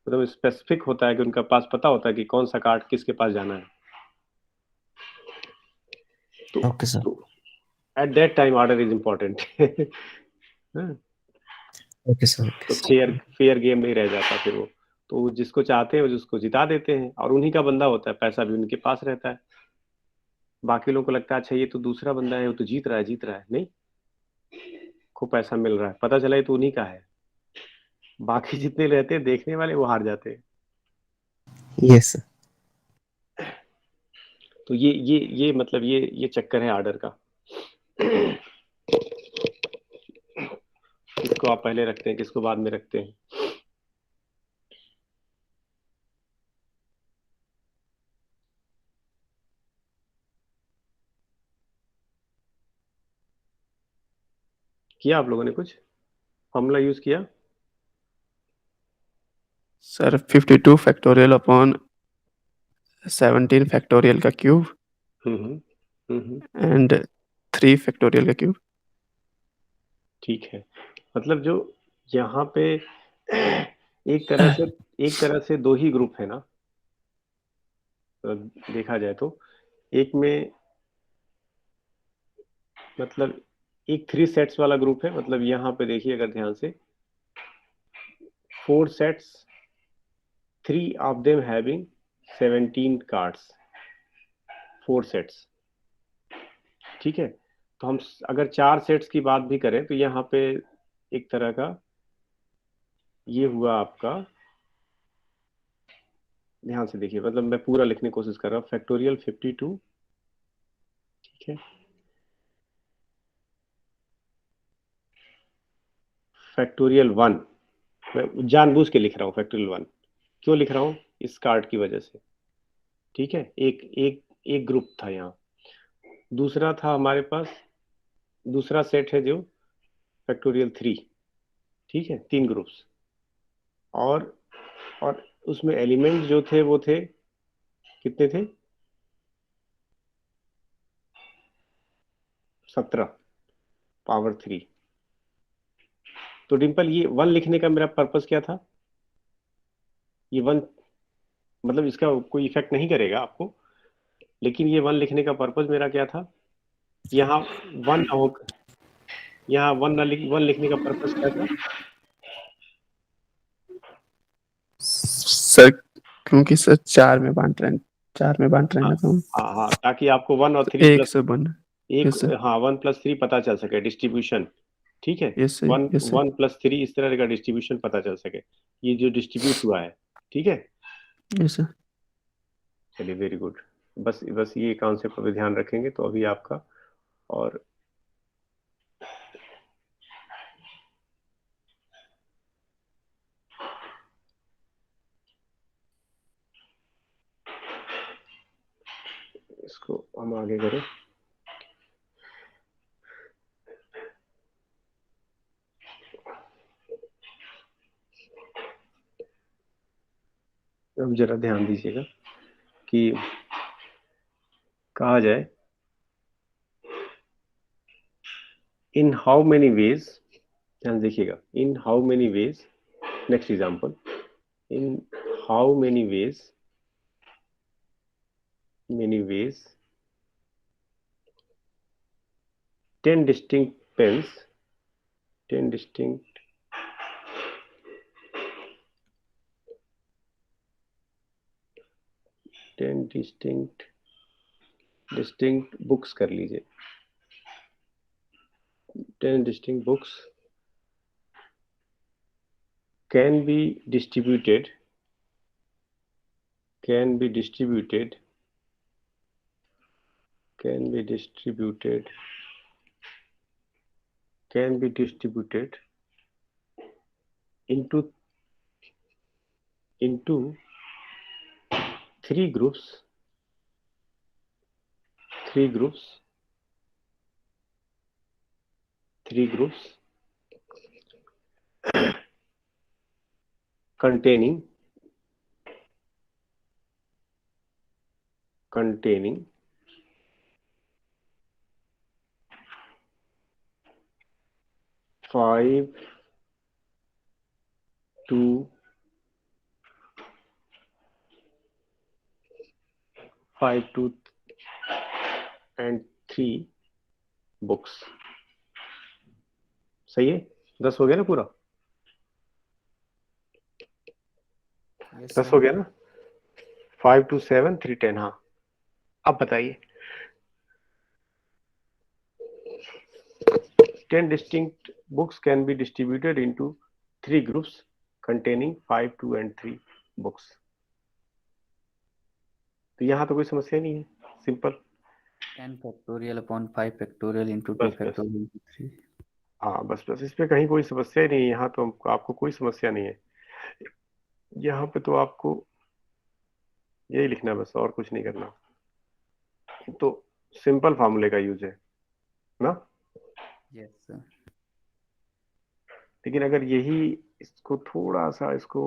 मतलब स्पेसिफिक होता है कि उनका पास पता होता है कि कौन सा कार्ड किसके पास जाना है। Okay sir. तो at that time order is important. Okay sir. तो फेयर गेम नहीं रह जाता फिर वो। तो जिसको चाहते हैं वो जिसको जिता देते हैं, और उन्हीं का बंदा होता है, पैसा भी उनके पास रहता है। बाकी लोगों को लगता है अच्छा ये तो दूसरा बंदा है, वो तो जीत रहा है, नहीं, खूब पैसा मिल रहा है, पता चला ये तो उन्हीं का है। बाकी जितने रहते हैं देखने वाले वो हार जाते हैं। Yes sir. तो ये मतलब ये चक्कर है ऑर्डर का। किसको आप पहले रखते हैं, किसको बाद में रखते हैं। किया आप लोगों ने कुछ फॉर्मूला यूज किया? सर 52 फैक्टोरियल अपॉन 17 फैक्टोरियल का क्यूब एंड 3 फैक्टोरियल का क्यूब। ठीक है। मतलब जो यहाँ पे एक तरह से 2 ही ग्रुप है ना, देखा जाए तो। एक में मतलब एक 3 सेट्स वाला ग्रुप है, मतलब यहाँ पे देखिए अगर ध्यान से 4 sets, 3 of them having 17 cards, 4 sets. ठीक है, तो हम अगर 4 सेट्स की बात भी करें तो यहाँ पे एक तरह का ये हुआ आपका, ध्यान से देखिए, मतलब मैं पूरा लिखने की कोशिश कर रहा हूँ। फैक्टोरियल 52, ठीक है, फैक्टोरियल 1, मैं जानबूझ के लिख रहा हूँ फैक्टोरियल 1, क्यों लिख रहा हूँ, इस कार्ड की वजह से। ठीक है, एक एक एक ग्रुप था यहाँ। दूसरा था हमारे पास, दूसरा सेट है जो फैक्टोरियल 3, ठीक है, 3 ग्रुप्स, और और उसमें एलिमेंट जो थे वो थे, कितने थे, 17 पावर 3। तो डिम्पल, ये 1 लिखने का मेरा पर्पस क्या था, ये 1 मतलब इसका कोई इफेक्ट नहीं करेगा आपको, लेकिन ये 1 लिखने का पर्पस मेरा क्या था, यहाँ 1 ना हो, यहाँ 1 लिखने का पर्पस क्या था। सर क्योंकि सर 4 में बांट रहे हैं, 4 में बांट रहे हैं हाँ ना, तो हम हाँ हाँ, ताकि आपको 1 और तो 3 एक प्लस से बन। एक, यस सर, हाँ 1 प्लस 3 पता चल सके डिस्ट्रीब्यूशन। ठीक है, yes sir, 1 yes sir, 1 plus 3 इस तरह का डिस्ट्रीब्यूशन पता चल सके, ये जो डिस्ट्रीब्यूट हुआ है। ठीक है, यस सर। चलिए वेरी गुड। बस बस ये कॉन्सेप्ट पर ध्यान रखेंगे तो अभी आपका, और इसको हम आगे करें। अब जरा ध्यान दीजिएगा कि कहा जाए, इन हाउ मेनी वेज, ध्यान देखिएगा, इन how many ways, next example, in how many ways 10 distinct pens, 10 distinct 10 distinct books कर लीजिए, 10 distinct books can be distributed, can be distributed, can be distributed, can be distributed into 3 groups, 3 groups, 3 groups containing 5 to 5 to and 3 books. सही है, 10 हो गया ना पूरा, yes 10 sir. हो गया ना, 5 to 7 3 10। हाँ, अब बताइए, 10 distinct books can be distributed into 3 groups containing 5 2 and 3 books। तो यहाँ तो कोई समस्या नहीं है, simple. 10 factorial upon 5 factorial into 2 बस बस, फैक्टोरियल इंटू 3। हाँ बस बस, इस पे कहीं कोई समस्या ही नहीं है, यहाँ तो आपको कोई समस्या नहीं है। यहाँ पे तो आपको यही लिखना है बस, और कुछ नहीं करना। तो सिंपल फार्मूले का यूज है ना। Yes sir. लेकिन अगर यही इसको थोड़ा सा इसको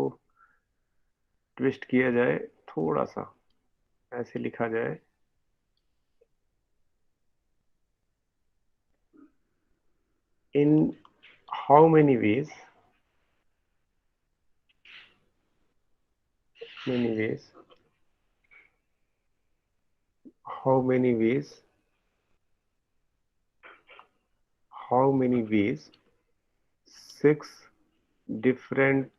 ट्विस्ट किया जाए, थोड़ा सा ऐसे लिखा जाए, इन how many ways how many ways how many ways 6 different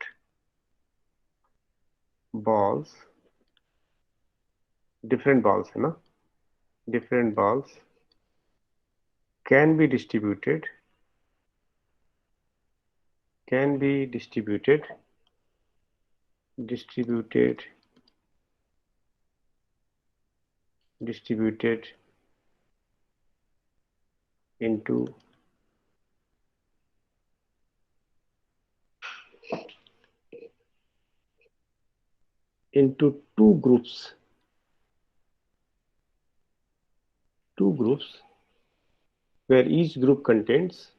balls, different balls है ना, different balls can be distributed into two groups where each group contains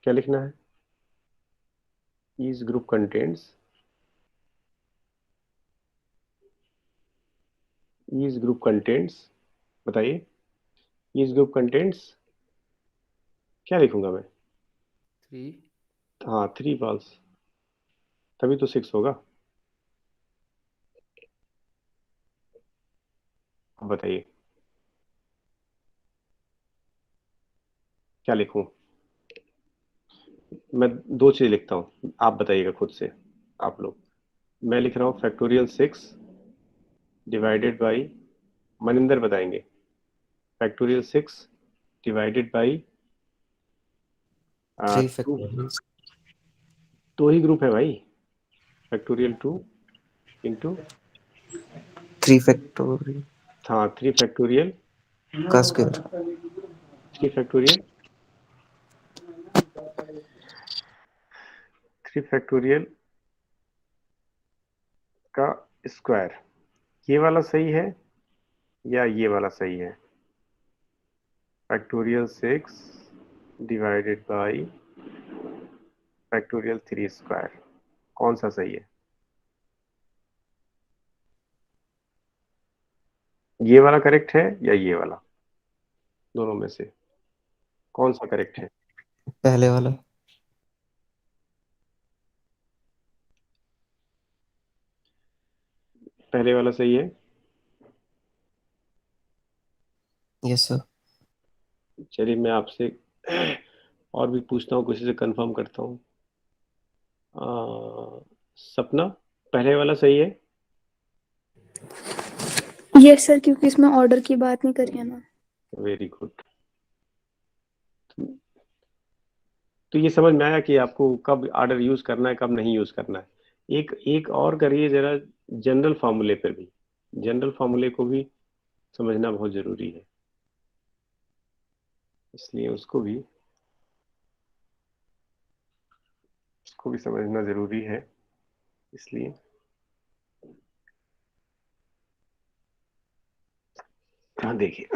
क्या लिखना है? each group contains बताइए, each group contains क्या लिखूंगा मैं? 3 हाँ 3 balls, तभी तो 6 होगा। अब बताइए क्या लिखूं? मैं 2 चीज लिखता हूँ, आप बताइएगा खुद से, आप लोग। मैं लिख रहा हूँ फैक्टोरियल 6 डिवाइडेड बाई, मनिंदर बताएंगे, factorial 6 divided by 3 2, factorial 2 he group है भाई, फैक्टोरियल 2 इंटू 3 factorial हाँ 3 फैक्टोरियल का स्क्वायर 3 फैक्टोरियल 3 फैक्टोरियल का स्क्वायर। ये वाला सही है या ये वाला सही है? Factorial 6 divided by factorial 3 square, कौन सा सही है? ये वाला करेक्ट है या ये वाला? दोनों में से कौन सा करेक्ट है? पहले वाला पहले वाला सही है। यस सर चलिए मैं आपसे और भी पूछता हूँ, किसी से कंफर्म करता हूँ। सपना, पहले वाला सही है? यस सर, क्योंकि इसमें ऑर्डर की बात नहीं करी है ना। Very good. तो ये समझ में आया कि आपको कब ऑर्डर यूज करना है, कब नहीं यूज करना है। एक एक और करिए जरा, जनरल फार्मूले पर भी, जनरल फार्मूले को भी समझना बहुत जरूरी है, इसलिए उसको भी समझना जरूरी है, इसलिए हाँ देखिए,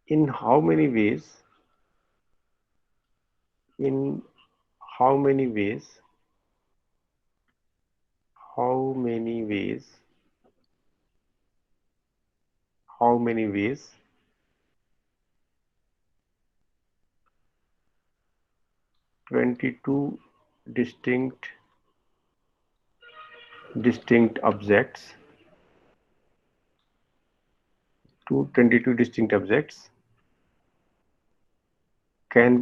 in how many ways in how many ways how many ways how many ways 22 distinct objects 22 distinct objects can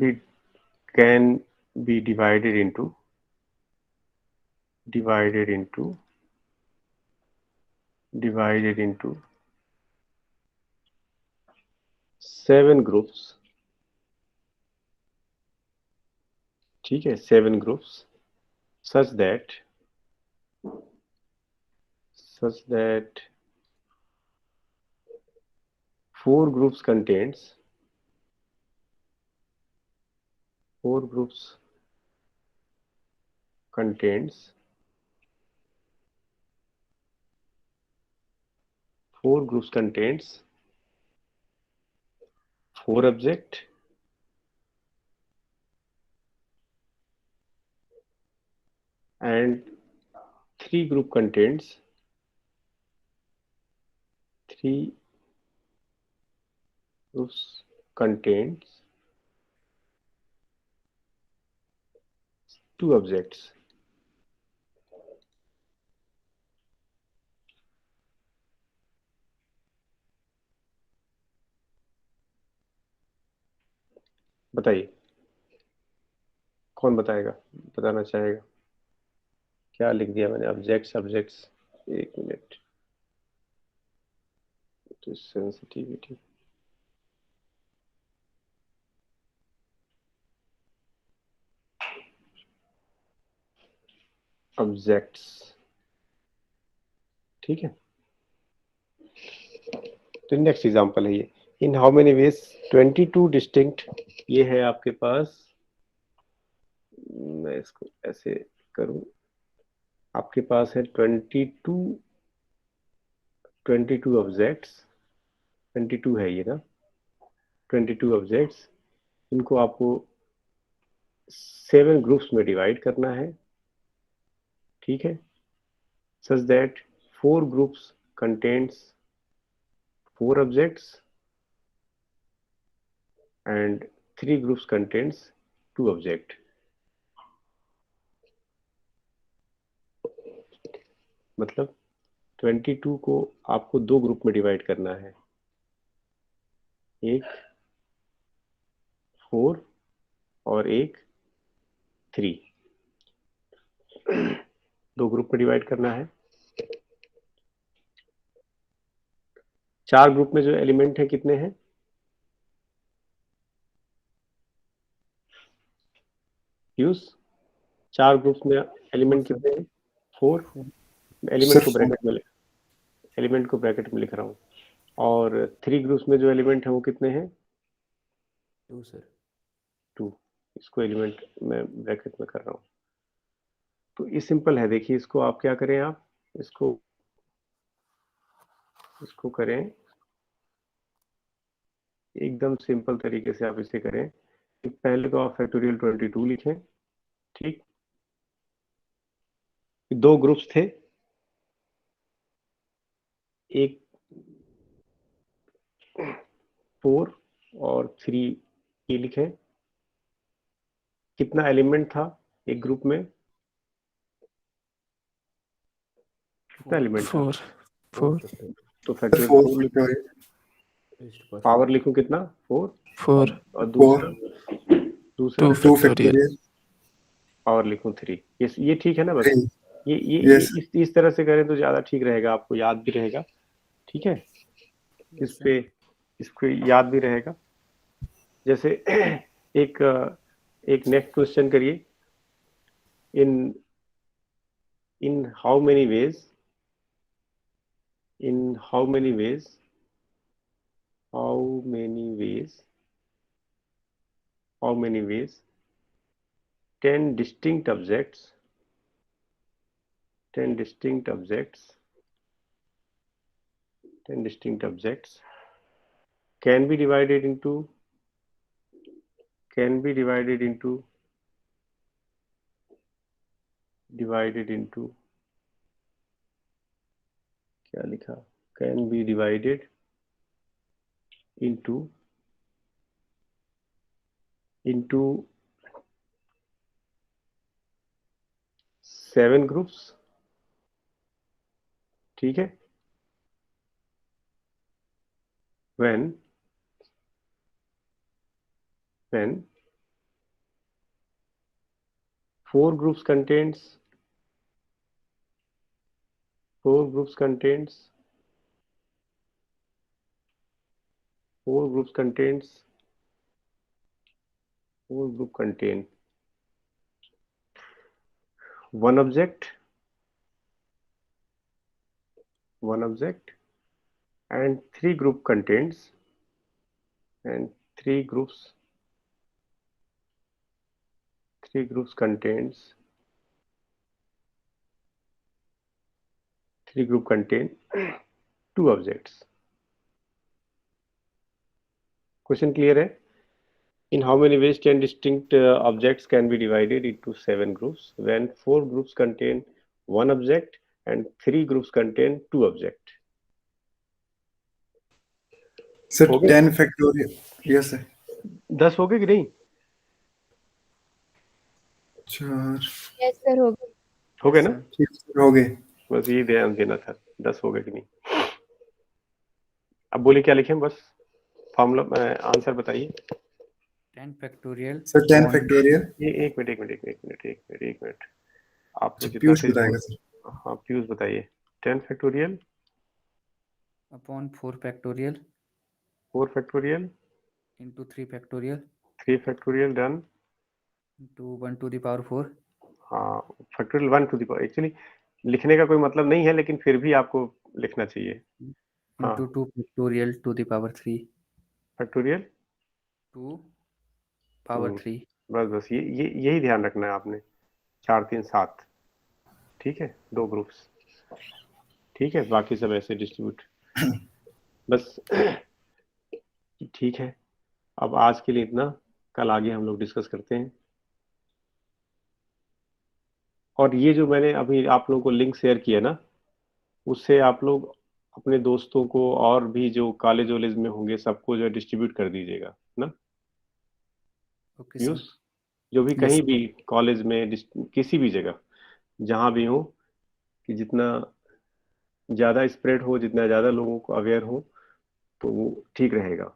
be divided into 7 groups, ठीक है, 7 groups such that 4 groups contains 4 groups contains 4 groups contains 4 object and 3 group contains 3 groups contains 2 objects. बताइए, कौन बताएगा, बताना चाहेगा? क्या लिख दिया मैंने? ऑब्जेक्ट्स, ऑब्जेक्ट्स, एक मिनट, सेंसिटिविटी, ऑब्जेक्ट्स, ठीक है। तो नेक्स्ट एग्जांपल है ये, इन हाउ मेनी वेज 22 डिस्टिंक्ट, ये है आपके पास, मैं इसको ऐसे करूं, आपके पास है 22 ऑब्जेक्ट्स, 22 है ये ना, 22 ऑब्जेक्ट्स, इनको आपको 7 ग्रुप्स में डिवाइड करना है, ठीक है, such that 4 groups contains 4 objects and 3 groups contains 2 object. मतलब 22 को आपको 2 ग्रुप में डिवाइड करना है, एक 4 और एक 3, 2 ग्रुप में डिवाइड करना है। 4 ग्रुप में जो एलिमेंट है कितने हैं? यूज 4 ग्रुप्स में एलिमेंट कितने हैं? 4। एलिमेंट को ब्रैकेट में लिख रहा हूँ। और 3 ग्रुप्स में जो एलिमेंट है वो कितने हैं? 2 सर। 2, इसको एलिमेंट में ब्रैकेट में कर रहा हूँ। तो ये सिंपल है, देखिए इसको आप क्या करें, आप इसको करें एकदम सिंपल तरीके से, आप इसे करें। पहले तो आप फैक्टोरियल 22 लिखें, ठीक, 2 ग्रुप्स थे, एक 4 और 3 ये लिखें। कितना एलिमेंट था एक ग्रुप में? कितना एलिमेंट था? 4 तो फैक्टोरियल 4 4 लिखो, फैक्टोरियल पावर लिखूं कितना? 4 4 और दूसरा 2 2 फैक्टोरियल फैक्टोरियल पावर लिखूं 3। ये ठीक है ना? बस 3 ये यस इस तरह से करें तो ज्यादा ठीक रहेगा, आपको याद भी रहेगा, ठीक है, इसको याद भी रहेगा। जैसे एक नेक्स्ट क्वेश्चन करिए, इन how many ways 10 distinct objects can be divided into क्या लिखा? can be divided into 7 groups, ठीक है, when 4 groups contains 4 groups contains 4 groups contains 4 group contain 1 object and 3 group contains and 3 groups contains 3 group contain 2 objects. Question clear है? In how many ways 10 distinct objects can be divided into 7 groups when 4 groups contain 1 object and 3 groups contain 2 object? Sir हो गए? 10 factorial yes sir 10 हो गए कि नहीं? 4 yes sir हो गई। हो गए ना? सर ठीक सर हो गए। बस ये ध्यान देना था 10 हो गए कि नहीं। अब बोलिए क्या लिखें, बस फॉर्मूला आंसर बताइए। 10 फैक्टोरियल सर 10 अपॉन फैक्टोरियल। एक मिनट आप लोग अच्छा जितना पीयूष तेज बताएगा बोल। सर। हाँ पीयूष बताइए। 10 factorial upon 4 factorial 4 factorial into 3 factorial 3 factorial done. Into 1 to the power 4 हाँ factorial 1 to the power, actually लिखने का कोई मतलब नहीं है लेकिन फिर भी आपको लिखना चाहिए। हाँ into 2 factorial two the power 3 factorial 2 power 3। बस यही ध्यान रखना है आपने। 4 3 7 ठीक है, 2 ग्रुप्स ठीक है, बाकी सब ऐसे डिस्ट्रीब्यूट बस। ठीक है, अब आज के लिए इतना, कल आगे हम लोग डिस्कस करते हैं। और ये जो मैंने अभी आप लोगों को लिंक शेयर किया ना, उससे आप लोग अपने दोस्तों को और भी जो कॉलेज वॉलेज में होंगे सबको जो है डिस्ट्रीब्यूट कर दीजिएगा ना ओके यूज, सर। जो भी यस कहीं भी कॉलेज में किसी भी जगह जहाँ भी हो, कि जितना ज़्यादा स्प्रेड हो, जितना ज़्यादा लोगों को अवेयर हो तो वो ठीक रहेगा।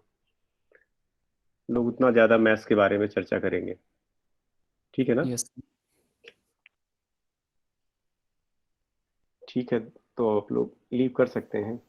लोग उतना ज़्यादा मैथ्स के बारे में चर्चा करेंगे, ठीक है ना? यस ठीक है, तो आप लोग लीव कर सकते हैं।